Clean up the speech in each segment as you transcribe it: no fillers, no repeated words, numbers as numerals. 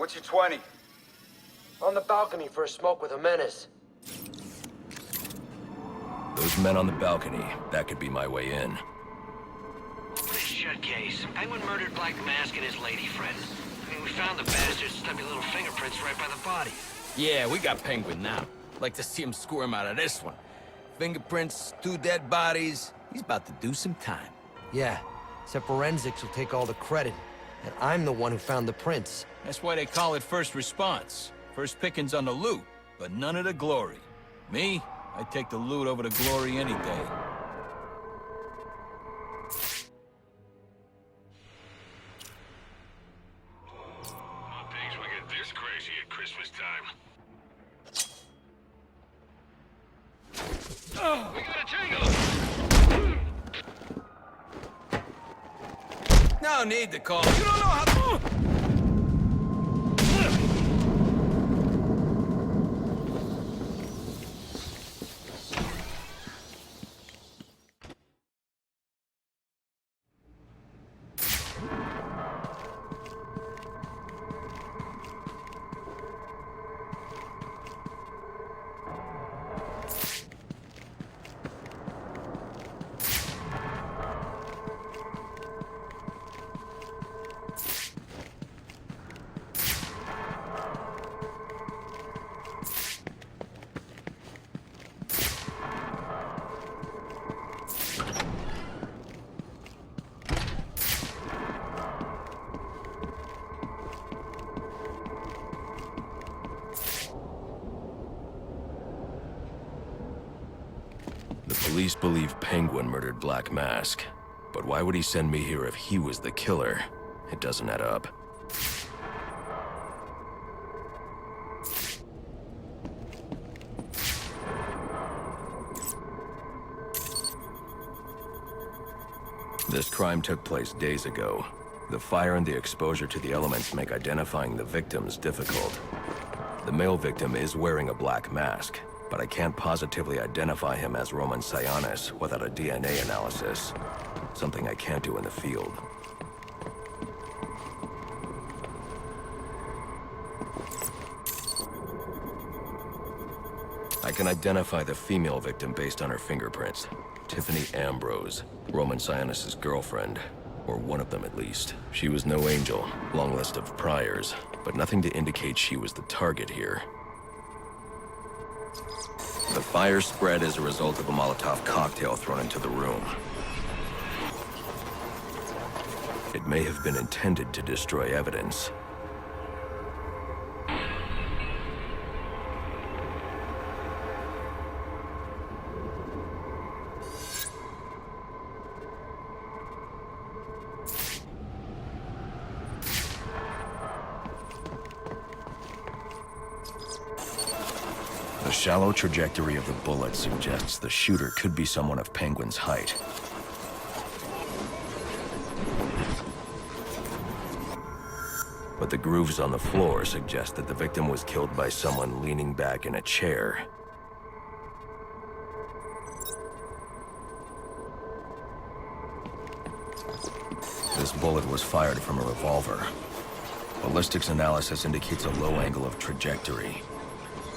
What's your 20? On the balcony for a smoke with a menace. Those men on the balcony, that could be my way in. This shut case. Penguin murdered Black Mask and his lady friend. I mean, we found the bastard's stubby little fingerprints right by the body. Yeah, we got Penguin now. Like to see him squirm out of this one. Fingerprints, 2 dead bodies. He's about to do some time. Yeah, except forensics will take all the credit. And I'm the one who found the prints. That's why they call it first response. First pickings on the loot, but none of the glory. Me, I'd take the loot over the glory any day. Things will get this crazy at Christmas time. We got a tango! No need to call. You don't know how to... Police believe Penguin murdered Black Mask. But why would he send me here if he was the killer? It doesn't add up. This crime took place days ago. The fire and the exposure to the elements make identifying the victims difficult. The male victim is wearing a black mask, but I can't positively identify him as Roman Sionis without a DNA analysis. Something I can't do in the field. I can identify the female victim based on her fingerprints. Tiffany Ambrose, Roman Sionis' girlfriend. Or one of them at least. She was no angel, long list of priors, but nothing to indicate she was the target here. The fire spread as a result of a Molotov cocktail thrown into the room. It may have been intended to destroy evidence. The shallow trajectory of the bullet suggests the shooter could be someone of Penguin's height. But the grooves on the floor suggest that the victim was killed by someone leaning back in a chair. This bullet was fired from a revolver. Ballistics analysis indicates a low angle of trajectory.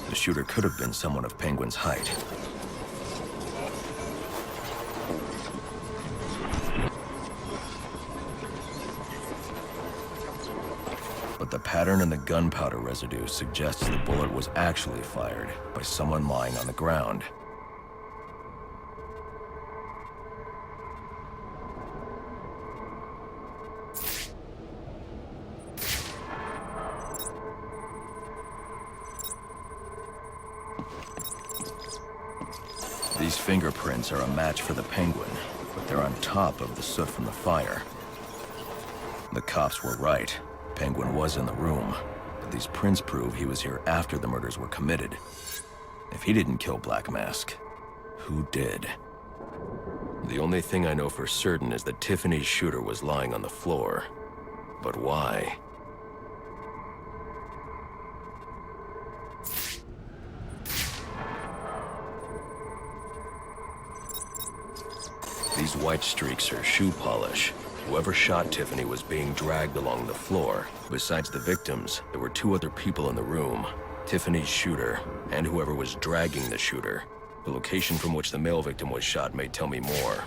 The shooter could have been someone of Penguin's height. But the pattern in the gunpowder residue suggests the bullet was actually fired by someone lying on the ground. These fingerprints are a match for the Penguin, but they're on top of the soot from the fire. The cops were right. Penguin was in the room, but these prints prove he was here after the murders were committed. If he didn't kill Black Mask, who did? The only thing I know for certain is that Tiffany's shooter was lying on the floor. But why? These white streaks are shoe polish. Whoever shot Tiffany was being dragged along the floor. Besides the victims, there were 2 other people in the room. Tiffany's shooter, and whoever was dragging the shooter. The location from which the male victim was shot may tell me more.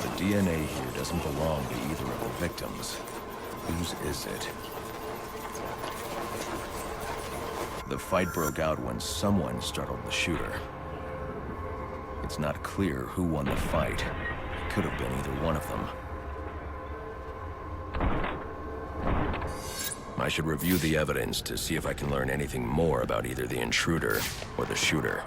The DNA here doesn't belong to either of the victims. Whose is it? The fight broke out when someone startled the shooter. It's not clear who won the fight. It could have been either one of them. I should review the evidence to see if I can learn anything more about either the intruder or the shooter.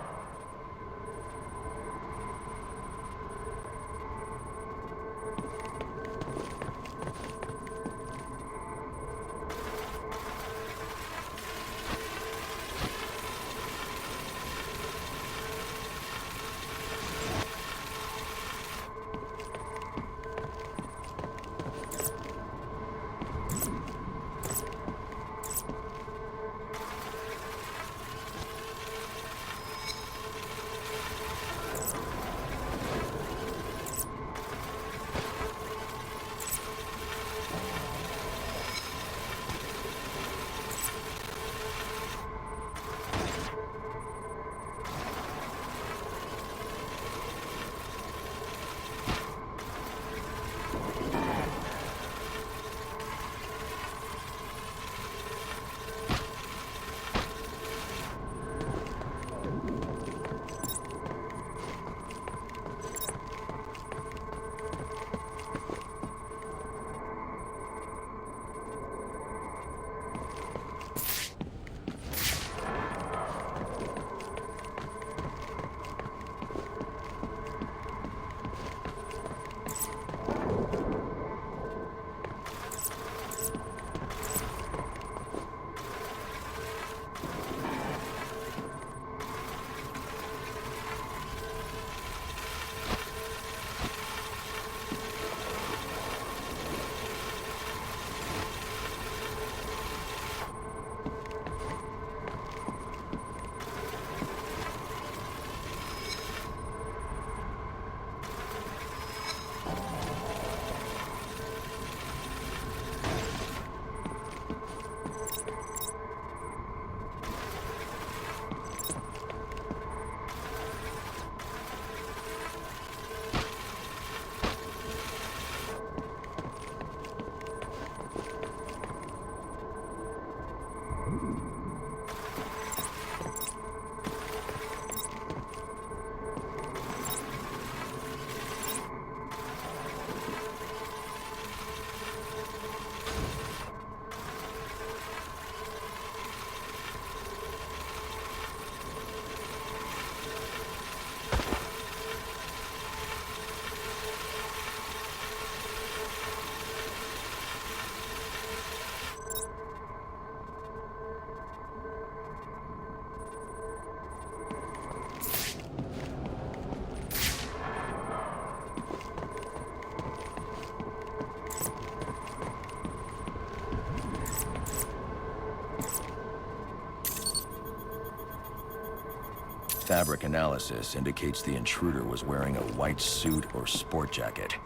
Fabric analysis indicates the intruder was wearing a white suit or sport jacket.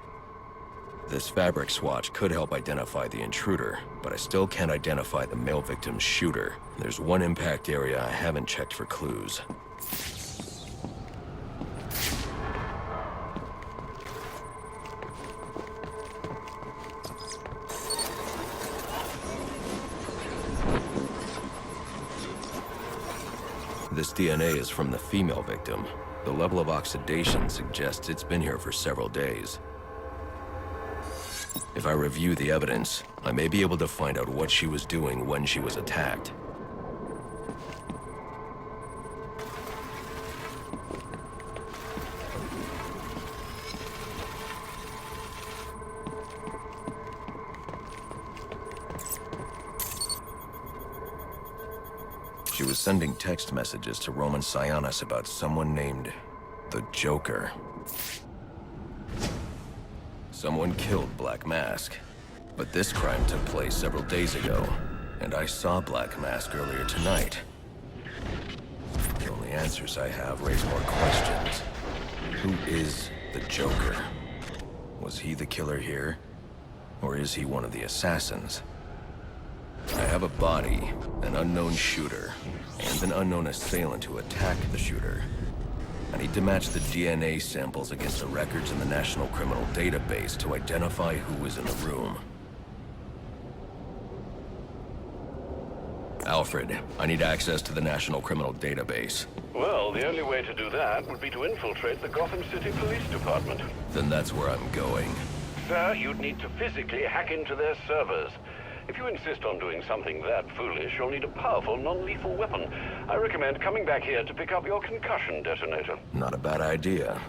This fabric swatch could help identify the intruder, but I still can't identify the male victim's shooter. There's one impact area I haven't checked for clues. This DNA is from the female victim. The level of oxidation suggests it's been here for several days. If I review the evidence, I may be able to find out what she was doing when she was attacked. She was sending text messages to Roman Sionis about someone named the Joker. Someone killed Black Mask, but this crime took place several days ago, and I saw Black Mask earlier tonight. The only answers I have raise more questions. Who is the Joker? Was he the killer here? Or is he one of the assassins? I have a body, an unknown shooter, and an unknown assailant who attacked the shooter. I need to match the DNA samples against the records in the National Criminal Database to identify who was in the room. Alfred, I need access to the National Criminal Database. Well, the only way to do that would be to infiltrate the Gotham City Police Department. Then that's where I'm going. Sir, you'd need to physically hack into their servers. If you insist on doing something that foolish, you'll need a powerful, non-lethal weapon. I recommend coming back here to pick up your concussion detonator. Not a bad idea.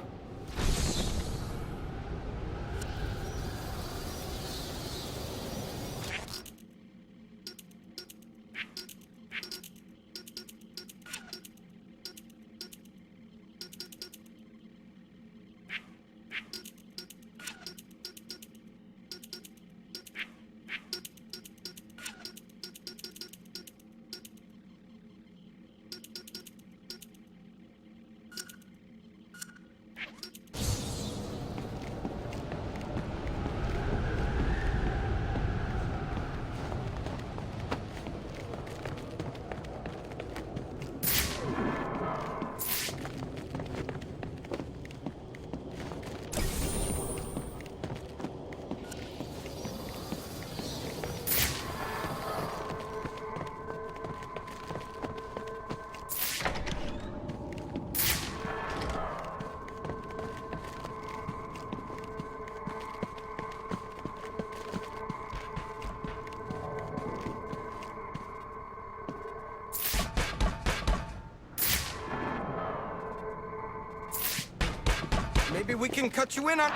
Maybe we can cut you in on...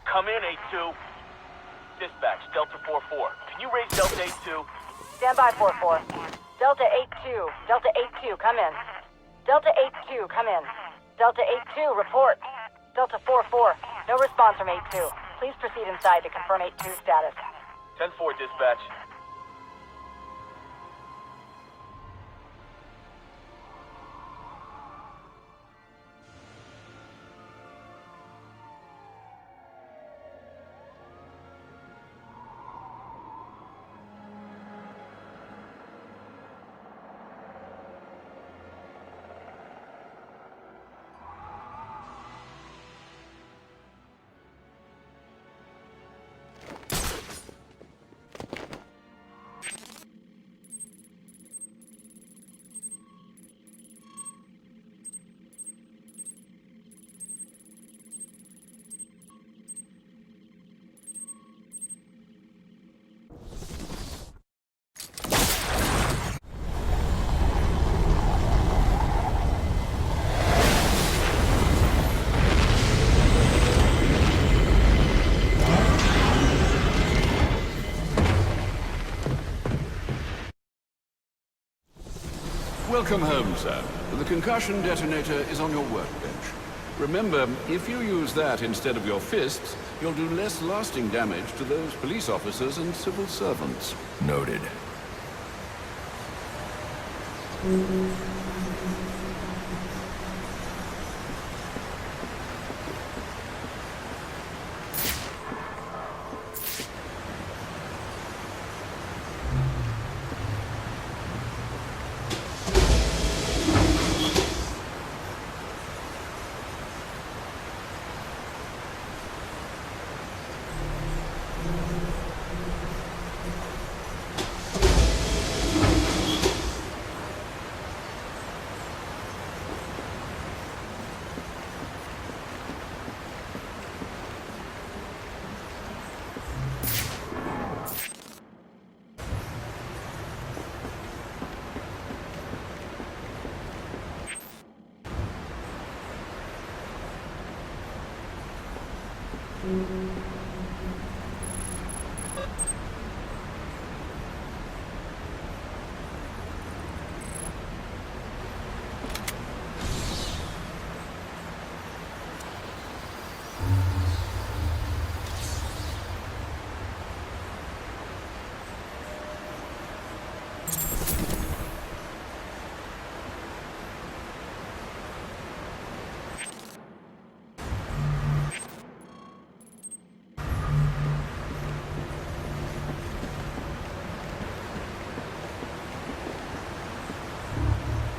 Come in, 8-2. Dispatch, Delta 4-4. Can you raise Delta 8-2? Stand by, 4-4. Delta 8-2. Delta 8-2, come in. Delta 8-2, come in. Delta 8-2, report. Delta 4-4, no response from 8-2. Please proceed inside to confirm 8-2 status. 10-4, dispatch. Welcome home, sir. The concussion detonator is on your workbench. Remember, if you use that instead of your fists, you'll do less lasting damage to those police officers and civil servants. Noted.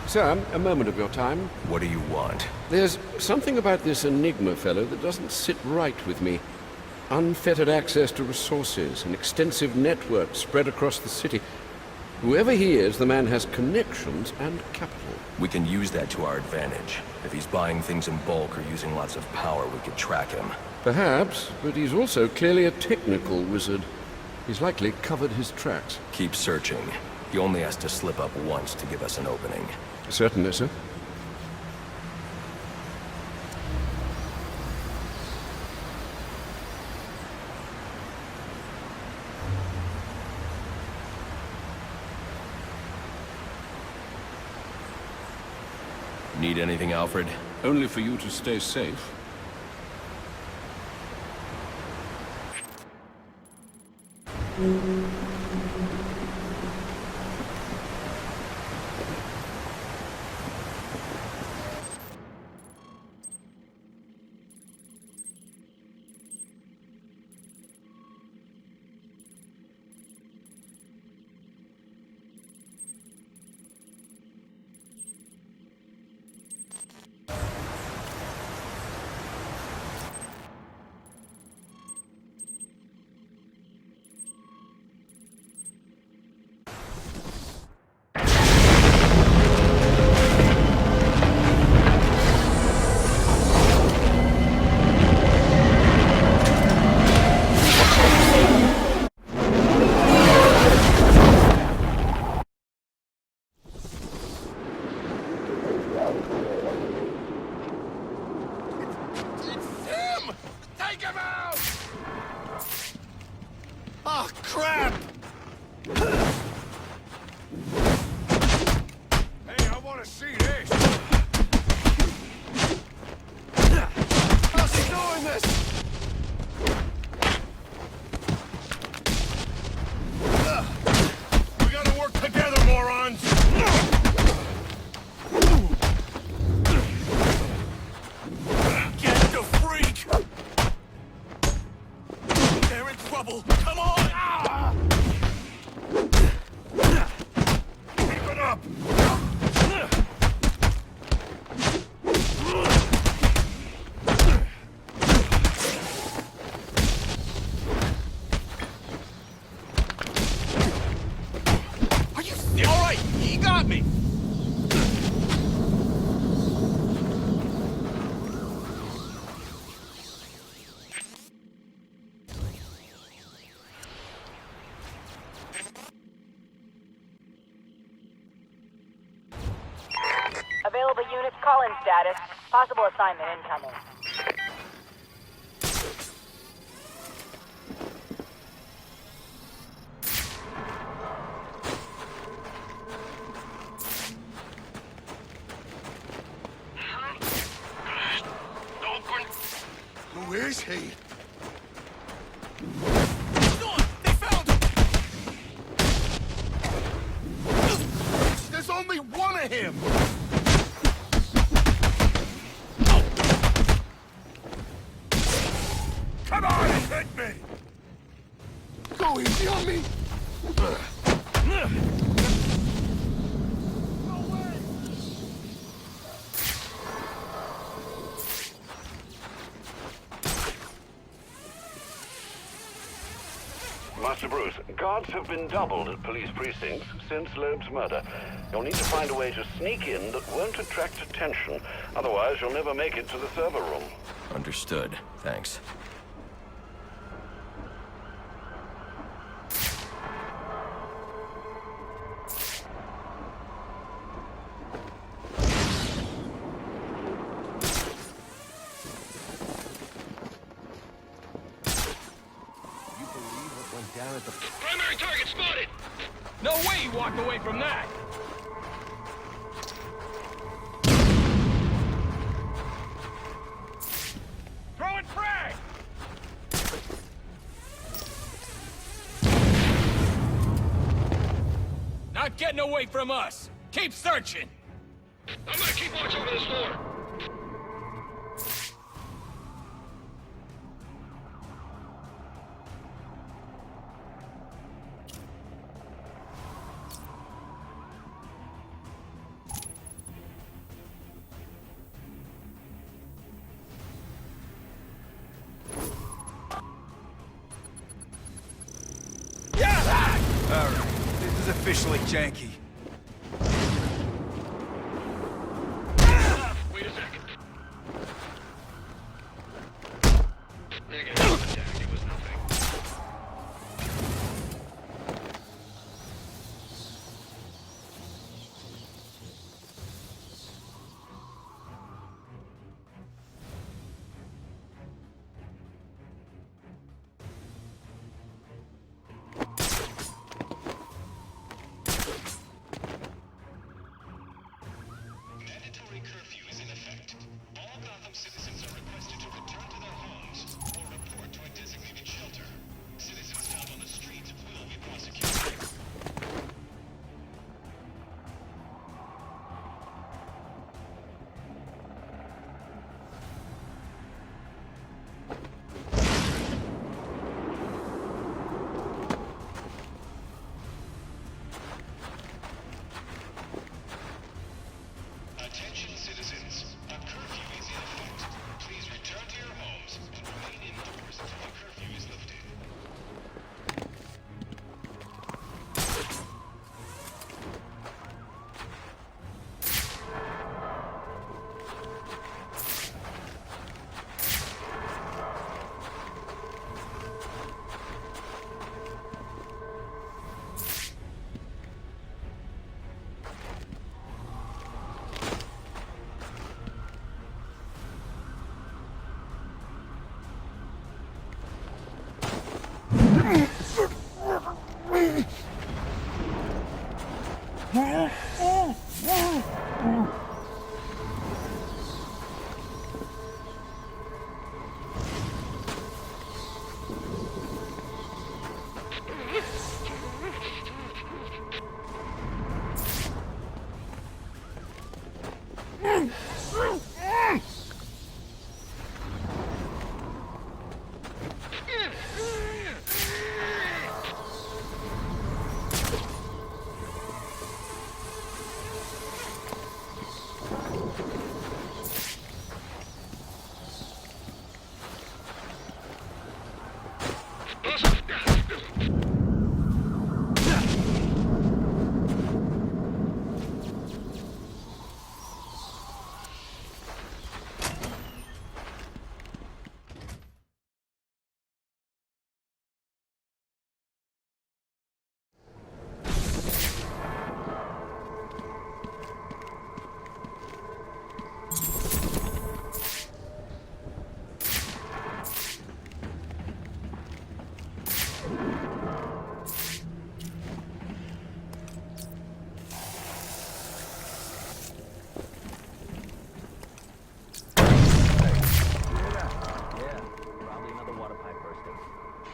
Sir, a moment of your time. What do you want? There's something about this Enigma fellow that doesn't sit right with me. Unfettered access to resources, an extensive network spread across the city. Whoever he is, the man has connections and capital. We can use that to our advantage. If he's buying things in bulk or using lots of power, we could track him. Perhaps, but he's also clearly a technical wizard. He's likely covered his tracks. Keep searching. He only has to slip up once to give us an opening. Certainly, sir. Need anything, Alfred? Only for you to stay safe. Oh, crap! Hey, I want to see this! How's he doing this? We gotta work together, morons! Get the freak! They're in trouble! Come on! Keep it up! Are you all right? He got me. Available units, call-in status. Possible assignment incoming. Who is he? They found him. There's only one of him! Come on, hit me! Go easy on me! Master Bruce, guards have been doubled at police precincts since Loeb's murder. You'll need to find a way to sneak in that won't attract attention. Otherwise, you'll never make it to the server room. Understood. Thanks. Down at the... Primary target spotted! No way he walked away from that! Throwing frag! Not getting away from us! Keep searching! I'm gonna keep watch over this door. Alright, this is officially janky. Wait a second. Negative attack. It was nothing. Mandatory curfew is in effect. All Gotham citizens are requested to return to their homes or report to a designated shelter. Citizens found on the streets will be prosecuted. Attention citizens, a curfew is in effect. Please return to your homes and remain indoors until the curfew is lifted.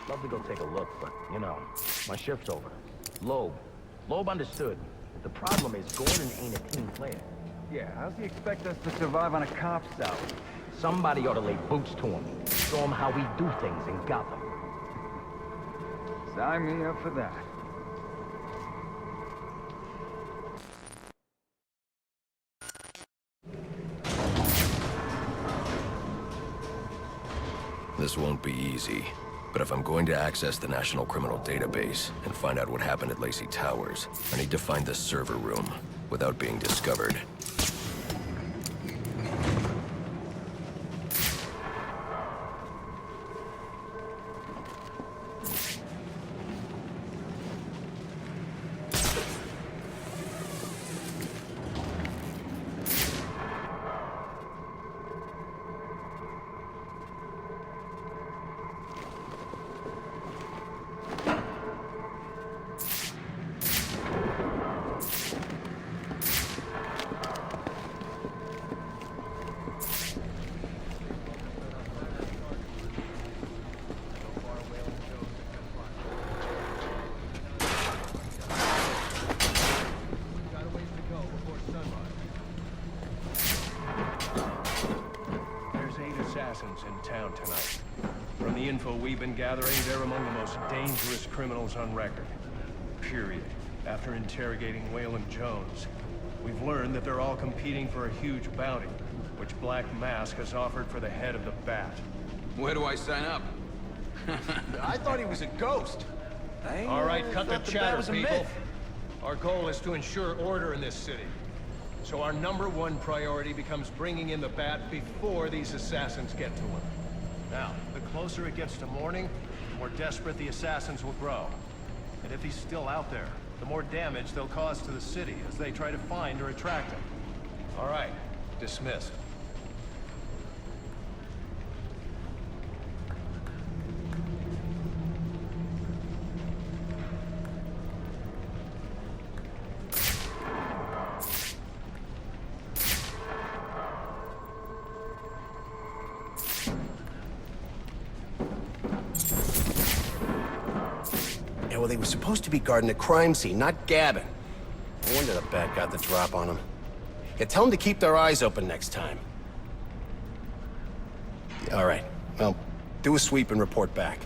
Love to go take a look, but, you know, my shift's over. Loeb understood. The problem is Gordon ain't a team player. Yeah, how's he expect us to survive on a cop's salary? Somebody ought to lay boots to him. Show him how we do things in Gotham. Sign me up for that. This won't be easy, but if I'm going to access the National Criminal Database and find out what happened at Lacey Towers, I need to find the server room without being discovered. In town tonight. From the info we've been gathering, they're among the most dangerous criminals on record. Period. After interrogating Waylon Jones, we've learned that they're all competing for a huge bounty, which Black Mask has offered for the head of the Bat. Where do I sign up? I thought he was a ghost. All right, cut the chatter, people. Our goal is to ensure order in this city. So our #1 priority becomes bringing in the Bat before these assassins get to him. Now, the closer it gets to morning, the more desperate the assassins will grow. And if he's still out there, the more damage they'll cause to the city as they try to find or attract him. All right, dismissed. Yeah, well, they were supposed to be guarding the crime scene, not gabbing. No wonder the Bat got the drop on them. Yeah, tell them to keep their eyes open next time. All right. Well, do a sweep and report back.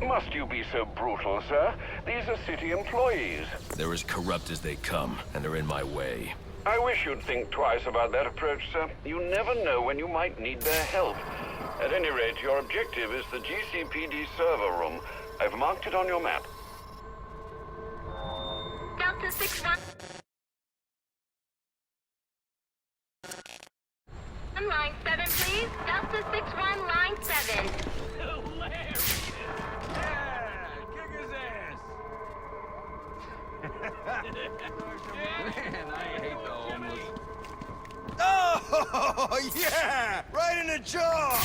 Must you be so brutal, sir? These are city employees. They're as corrupt as they come, and they're in my way. I wish you'd think twice about that approach, sir. You never know when you might need their help. At any rate, your objective is the GCPD server room. I've marked it on your map. Delta 6-1. Line 7, please. Delta 6-1, line 7. Hilarious! Yeah! Kick his ass! Man, I hate the homeless. Oh, yeah! Right in the jaw!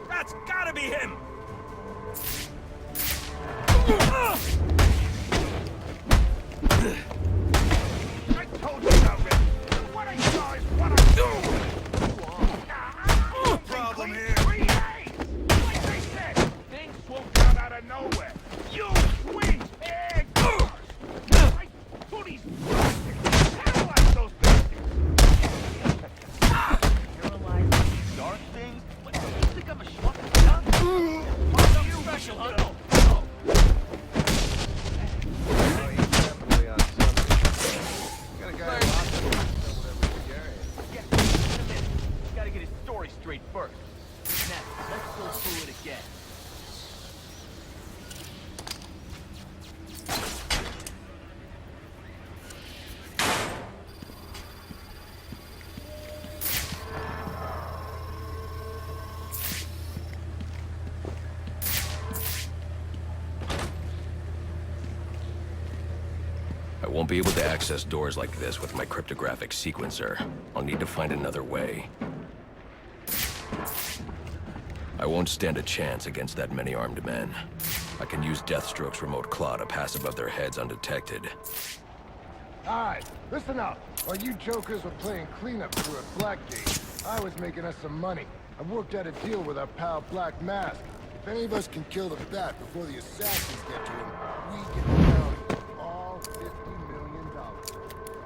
That's gotta be him! I told you already. What I saw is what I do. Problem here. Like I said, things swooped down out of nowhere. You sweet egg. I put these paralyze those bastards. Paralyze these dark things? What, you think I'm a schmuck? Something special, huh? Gotta get his story straight first. Now, let's go through it again. I won't be able to access doors like this with my cryptographic sequencer. I'll need to find another way. I won't stand a chance against that many armed men. I can use Deathstroke's remote claw to pass above their heads undetected. Alright, listen up. While you jokers were playing cleanup crew at Blackgate, I was making us some money. I worked out a deal with our pal Black Mask. If any of us can kill the Bat before the assassins get to him, we get the bounty. All $50 million.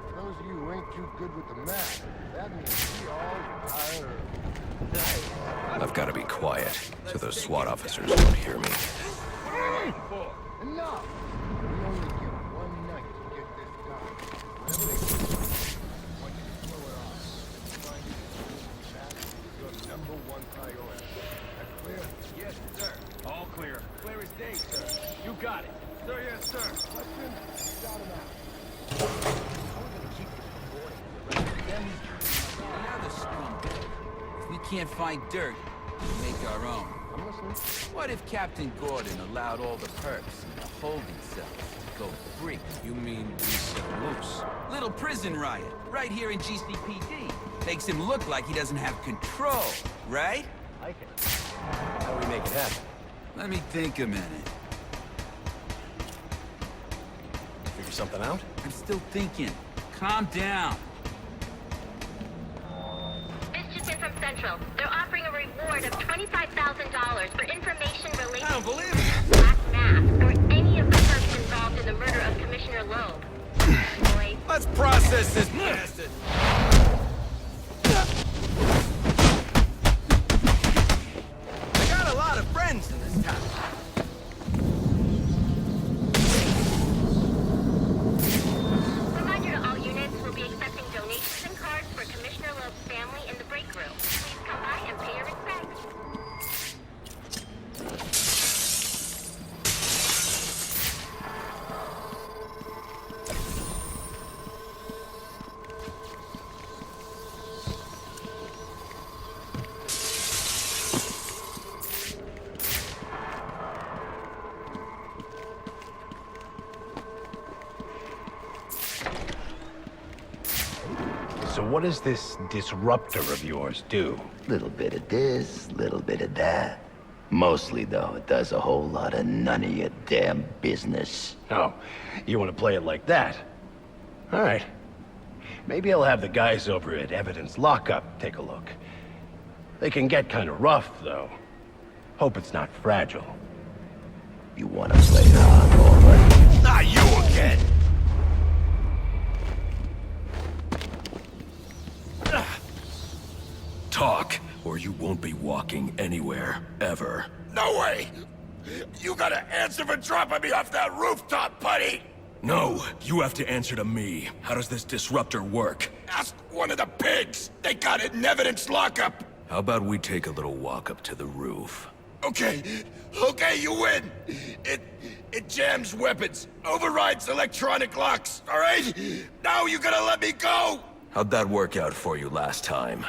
For those of you who ain't too good with the math, that means we all retire early. I've got to be quiet, so those SWAT officers don't hear me. Enough! We only get one night to get this done. Whatever they do, I want you to blow it off. Find it as your #1 priority. That clear? Yes, sir. All clear. Clear as day, sir. You got it. Sir, yes, sir. Hudson, shout him out. How are we gonna keep this recording for the rest of them? Now the scumbag. If we can't find dirt, we'll make our own. I'm listening. What if Captain Gordon allowed all the perps in the holding cells to go free? You mean we set loose? Little prison riot, right here in GCPD. Makes him look like he doesn't have control, right? Like it. How do we make it happen? Let me think a minute. Figure something out? I'm still thinking. Calm down. This just in from Central. They're offering a reward reward of $25,000 for information related I don't believe to Black Mask or any of the perps involved in the murder of Commissioner Loeb. Boys. Let's process this bastard. I got a lot of friends in this town. Reminder to all units, we'll be accepting donations and cards for Commissioner Loeb's family in the break room. Please come by and pay your respects. So what does this disruptor of yours do? Little bit of this, little bit of that. Mostly, though, it does a whole lot of none of your damn business. Oh, you want to play it like that? All right. Maybe I'll have the guys over at Evidence Lockup take a look. They can get kind of rough, though. Hope it's not fragile. You want to play hardcore? Not you again! Talk, or you won't be walking anywhere, ever. No way! You gotta answer for dropping me off that rooftop, buddy! No, you have to answer to me. How does this disruptor work? Ask one of the pigs! They got it in Evidence Lockup! How about we take a little walk up to the roof? Okay, you win! It jams weapons, overrides electronic locks, alright? Now you gotta let me go! How'd that work out for you last time?